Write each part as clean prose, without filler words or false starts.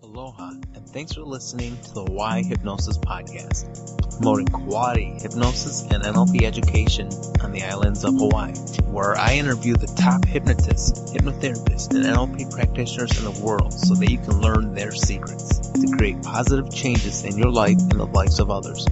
Aloha, and thanks for listening to the Why Hypnosis podcast, promoting quality hypnosis and NLP education on the islands of Hawaii, where I interview the top hypnotists, hypnotherapists, and NLP practitioners in the world so that you can learn their secrets to create positive changes in your life and the lives of others.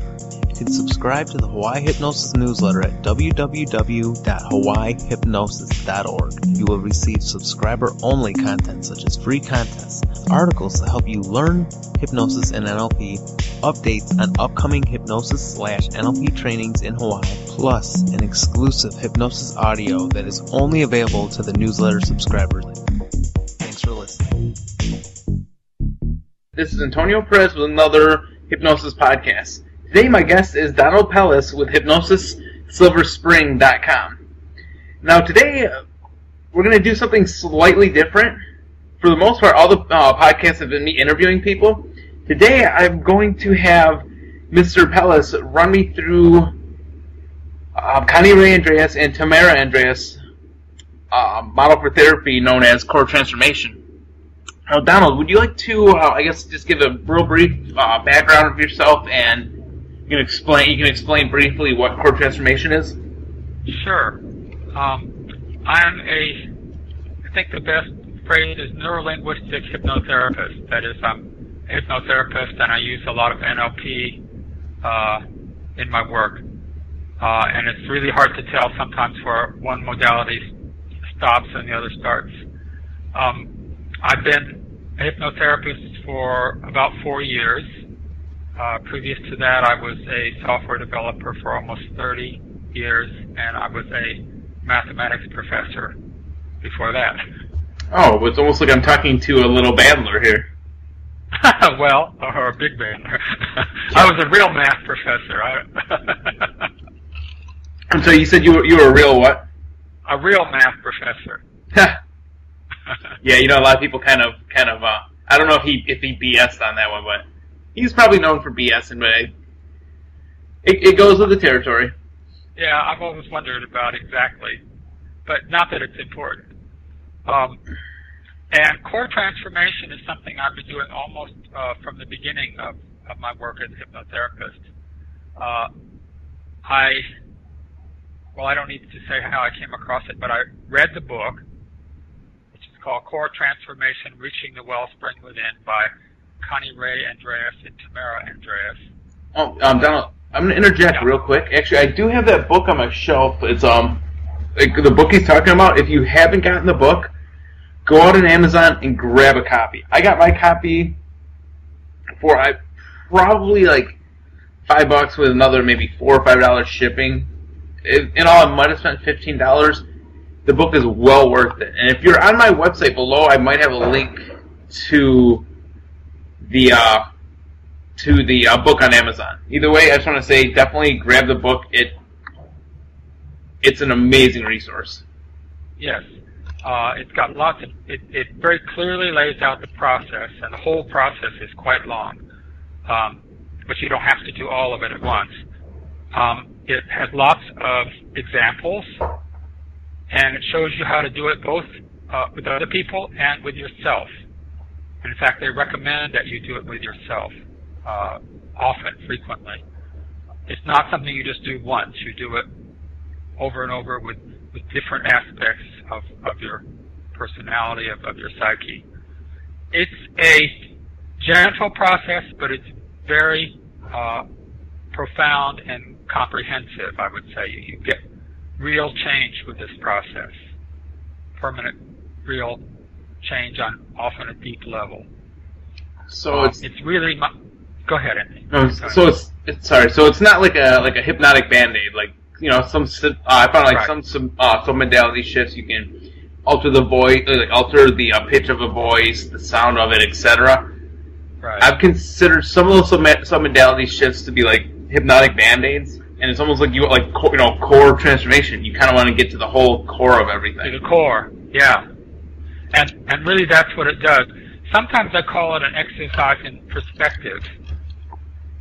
You can subscribe to the Hawaii Hypnosis newsletter at www.hawaiihypnosis.org. You will receive subscriber-only content such as free contests, articles to help you learn hypnosis and NLP, updates on upcoming hypnosis/NLP trainings in Hawaii, plus an exclusive hypnosis audio that is only available to the newsletter subscribers. Thanks for listening. This is Antonio Perez with another Hypnosis podcast. Today my guest is Donald Pellis with HypnosisSilverSpring.com. Now today we're going to do something slightly different. For the most part, all the podcasts have been me interviewing people. Today I'm going to have Mr. Pellis run me through Connierae Andreas and Tamara Andreas model for therapy known as core transformation. Now, Donald, would you like to, just give a real brief background of yourself, and you can explain briefly what core transformation is? Sure. I think the best phrase is neuro-linguistic hypnotherapist. That is, I'm a hypnotherapist, and I use a lot of NLP in my work. And it's really hard to tell sometimes where one modality stops and the other starts. I've been a hypnotherapist for about 4 years. Previous to that, I was a software developer for almost 30 years, and I was a mathematics professor before that. Oh, it's almost like I'm talking to a little babbler here. Well, or a big babbler. I was a real math professor. I'm sorry, you said you were a real what? A real math professor. Yeah, a lot of people kind of. I don't know if he BS'd on that one, but he's probably known for BSing, but it goes with the territory. Yeah, I've always wondered about exactly, but not that it's important. And core transformation is something I've been doing almost from the beginning of my work as a hypnotherapist. I don't need to say how I came across it, but I read the book, which is called Core Transformation, Reaching the Wellspring Within by Connierae Andreas and Tamara Andreas. Oh, Donald, I'm going to interject real quick. Actually, I do have that book on my shelf. It's the book he's talking about. If you haven't gotten the book, go out on Amazon and grab a copy. I got my copy for probably like $5 with another maybe $4 or $5 shipping. In all, I might have spent $15. The book is well worth it. And if you're on my website below, I might have a link to the book on Amazon. Either way, I just want to say definitely grab the book. It's an amazing resource. Yes. It's got lots of, it very clearly lays out the process, and the whole process is quite long. But you don't have to do all of it at once. It has lots of examples, and it shows you how to do it both with other people and with yourself. And in fact, they recommend that you do it with yourself often, frequently. It's not something you just do once. You do it over and over with different aspects of your personality, of your psyche. It's a gentle process, but it's very profound and comprehensive, I would say. You get real change with this process. Permanent, real change on often a deep level. So it's really... Go ahead, Anthony. So it's not like a hypnotic Band-Aid, like I found like some modality shifts you can alter the voice, alter the pitch of a voice, the sound of it, etc. Right. I've considered some of those modality shifts to be like hypnotic Band-Aids, and it's almost like core transformation. You kind of want to get to the whole core of everything. To the core, yeah. And really, that's what it does. Sometimes I call it an exercise in perspective,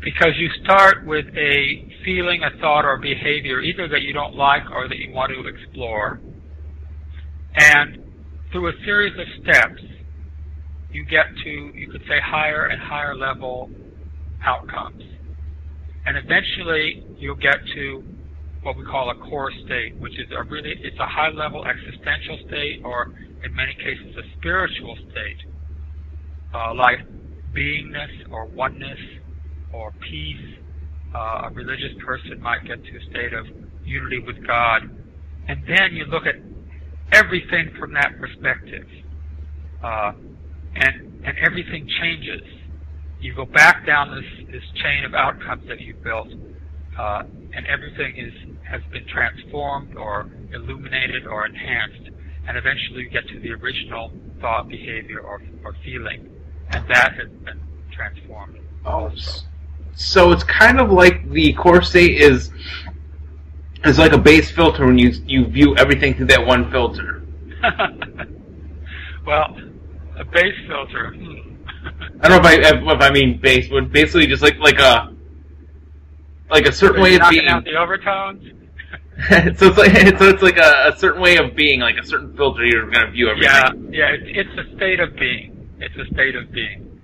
because you start with a feeling, a thought, or a behavior, either that you don't like or that you want to explore. And through a series of steps, you get to, you could say, higher and higher level outcomes. And eventually you'll get to what we call a core state, which is it's a high level existential state, or in many cases a spiritual state, like beingness or oneness or peace. A religious person might get to a state of unity with God. And then you look at everything from that perspective. And everything changes. You go back down this chain of outcomes that you've built, and everything has been transformed or illuminated or enhanced, and eventually you get to the original thought, behavior, or feeling, and that has been transformed. So it's kind of like the core state is like a base filter when you view everything through that one filter. Well, a base filter. I don't know if I mean base, but basically just like a certain way of being. Knocking out the overtones. so it's like a certain way of being, like a certain filter you're going to view everything. Yeah. It's a state of being. It's a state of being.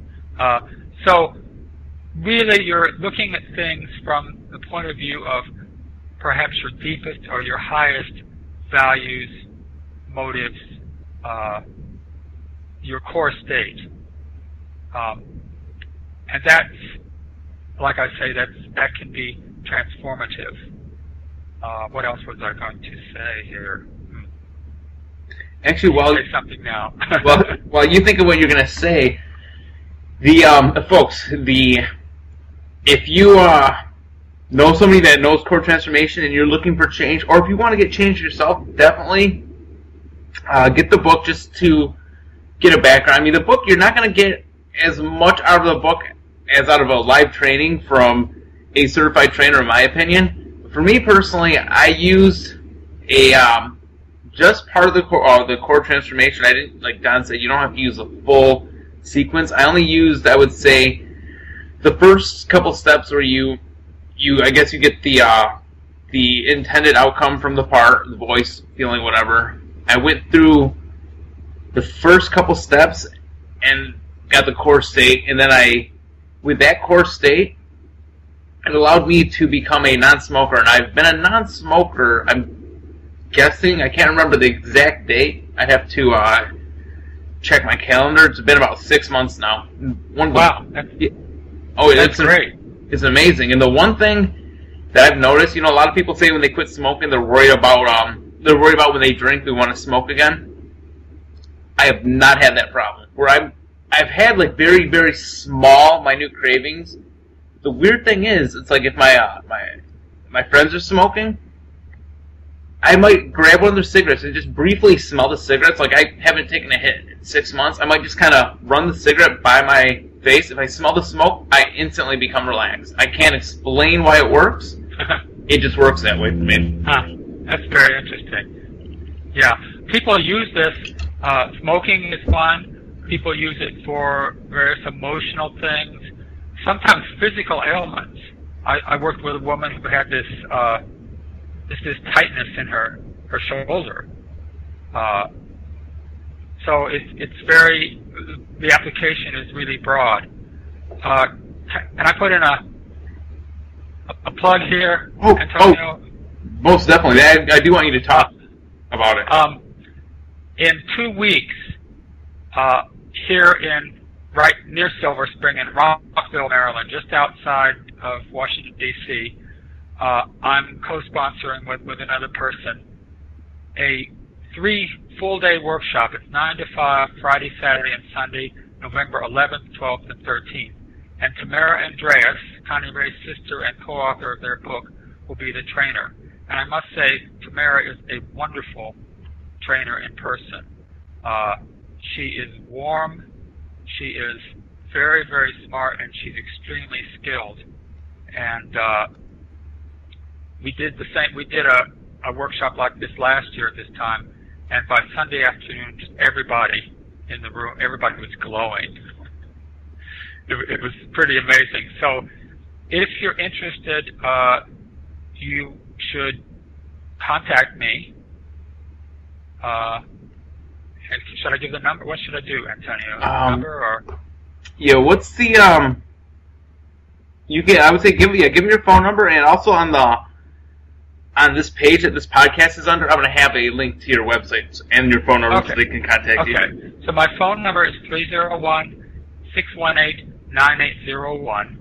So really, you're looking at things from the point of view of perhaps your deepest or your highest values, motives, your core state. And that's, like I say, that can be transformative. What else was I going to say here? Actually, say something now. while you think of what you're going to say, folks, if you know somebody that knows core transformation and you're looking for change, or if you want to get change yourself, definitely get the book just to get a background. I mean, the book, you're not going to get as much out of the book as out of a live training from a certified trainer, in my opinion. For me personally, I used just part of the core transformation. I didn't, like Don said, you don't have to use a full sequence. I only used, I would say, the first couple steps where I guess you get the intended outcome from the part, the voice, feeling, whatever. I went through the first couple steps and got the core state, and then with that core state, it allowed me to become a non-smoker, and I've been a non-smoker, I'm guessing, I can't remember the exact date. I'd have to check my calendar. It's been about 6 months now. Wow. That's great. It's amazing. And the one thing that I've noticed, a lot of people say when they quit smoking, they're worried about when they drink, they want to smoke again. I have not had that problem. Where I've had like very, very small, minute cravings. The weird thing is, it's like if my friends are smoking, I might grab one of their cigarettes and just briefly smell the cigarettes. Like I haven't taken a hit in 6 months. I might just kind of run the cigarette by my face. If I smell the smoke, I instantly become relaxed. I can't explain why it works. It just works that way for me. That's very interesting. Yeah, people use this. Smoking is fun. People use it for various emotional things, sometimes physical ailments. I worked with a woman who had this tightness in her shoulder. So the application is really broad. Can I put in a plug here, Antonio? Most definitely. I do want you to talk about it. In 2 weeks, here right near Silver Spring in Rockville, Maryland, just outside of Washington, D.C., I'm co-sponsoring with another person a 3 full-day workshop. It's 9 to 5, Friday, Saturday, and Sunday, November 11th, 12th, and 13th. And Tamara Andreas, Connierae's sister and co-author of their book, will be the trainer. And I must say, Tamara is a wonderful trainer in person. She is warm, she is very, very smart, and she's extremely skilled. And we did the same. We did a workshop like this last year at this time, and by Sunday afternoon, just everybody in the room, everybody was glowing. It was pretty amazing. So, if you're interested, you should contact me. And should I give the number? What should I do, Antonio? Number or? Yeah. What's the You can. I would say give me your phone number, and also on this page that this podcast is under, I'm going to have a link to your website and your phone number so they can contact you. Okay. So my phone number is 301-618-9801,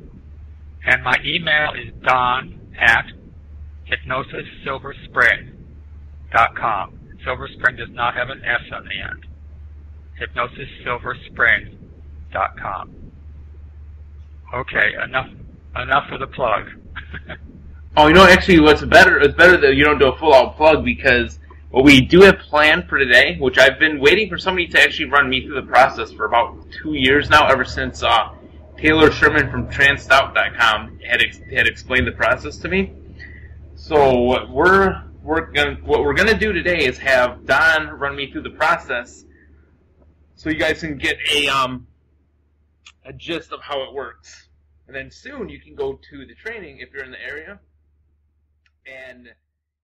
and my email is don@hypnosissilverspring.com. Silver Spring does not have an S on the end. hypnosissilverspring.com. Okay, enough for the plug. Oh, actually, it's better that you don't do a full-out plug, because what we do have planned for today, which I've been waiting for somebody to actually run me through the process for about 2 years now, ever since Taylor Sherman from Transtout.com had explained the process to me. So what we're gonna do today is have Don run me through the process, so you guys can get a gist of how it works. And then soon you can go to the training if you're in the area, and